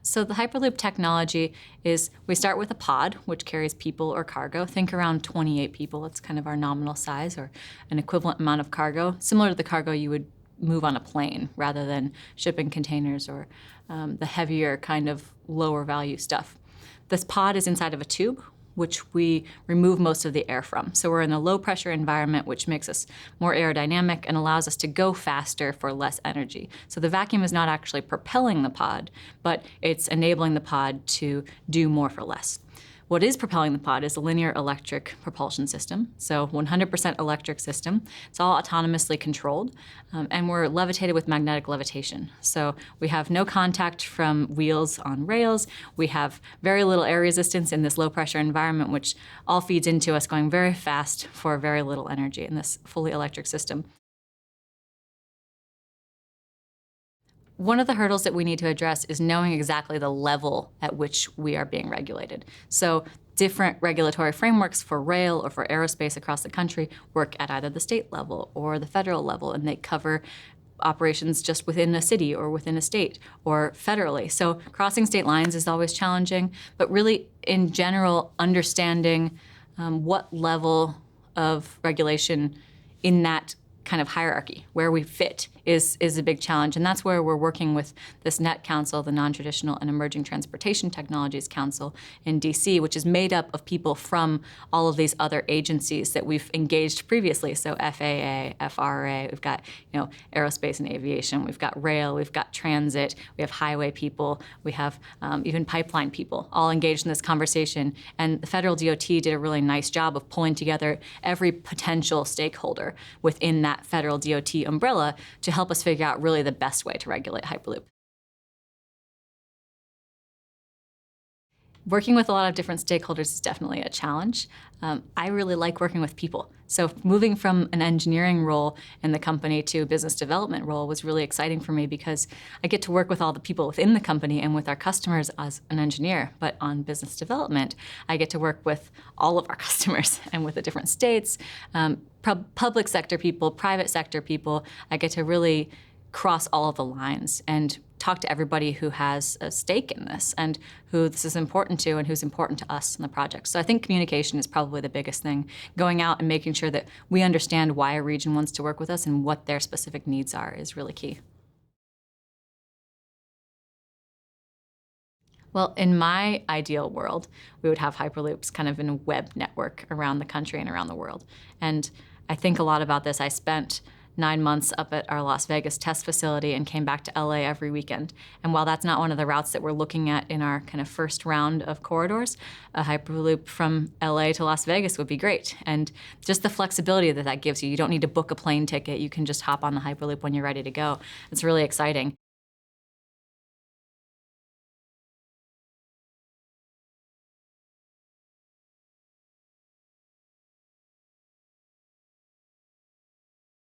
So the Hyperloop technology is, we start with a pod, which carries people or cargo. Think around 28 people. It's kind of our nominal size, or an equivalent amount of cargo, similar to the cargo you would move on a plane rather than shipping containers or the heavier kind of lower value stuff. This pod is inside of a tube, which we remove most of the air from. So we're in a low pressure environment, which makes us more aerodynamic and allows us to go faster for less energy. So the vacuum is not actually propelling the pod, but it's enabling the pod to do more for less. What is propelling the pod is a linear electric propulsion system, so 100% electric system. It's all autonomously controlled, and we're levitated with magnetic levitation. So we have no contact from wheels on rails. We have very little air resistance in this low pressure environment, which all feeds into us going very fast for very little energy in this fully electric system. One of the hurdles that we need to address is knowing exactly the level at which we are being regulated. So different regulatory frameworks for rail or for aerospace across the country work at either the state level or the federal level, and they cover operations just within a city or within a state or federally. So crossing state lines is always challenging, but really in general, understanding what level of regulation in that kind of hierarchy, where we fit, is a big challenge. And that's where we're working with this NET Council, the Non-Traditional and Emerging Transportation Technologies Council in DC, which is made up of people from all of these other agencies that we've engaged previously. So FAA, FRA, we've got aerospace and aviation, we've got rail, we've got transit, we have highway people, we have even pipeline people, all engaged in this conversation. And the federal DOT did a really nice job of pulling together every potential stakeholder within that federal DOT umbrella to help us figure out really the best way to regulate Hyperloop. Working with a lot of different stakeholders is definitely a challenge. I really like working with people. So moving from an engineering role in the company to a business development role was really exciting for me because I get to work with all the people within the company and with our customers as an engineer. But on business development, I get to work with all of our customers and with the different states, public sector people, private sector people. I get to really cross all of the lines and talk to everybody who has a stake in this and who this is important to and who's important to us in the project. So I think communication is probably the biggest thing. Going out and making sure that we understand why a region wants to work with us and what their specific needs are is really key. Well, in my ideal world, we would have Hyperloops kind of in a web network around the country and around the world. And I think a lot about this. I spent 9 months up at our Las Vegas test facility and came back to LA every weekend. And while that's not one of the routes that we're looking at in our kind of first round of corridors, a Hyperloop from LA to Las Vegas would be great. And just the flexibility that that gives you. You don't need to book a plane ticket. You can just hop on the Hyperloop when you're ready to go. It's really exciting.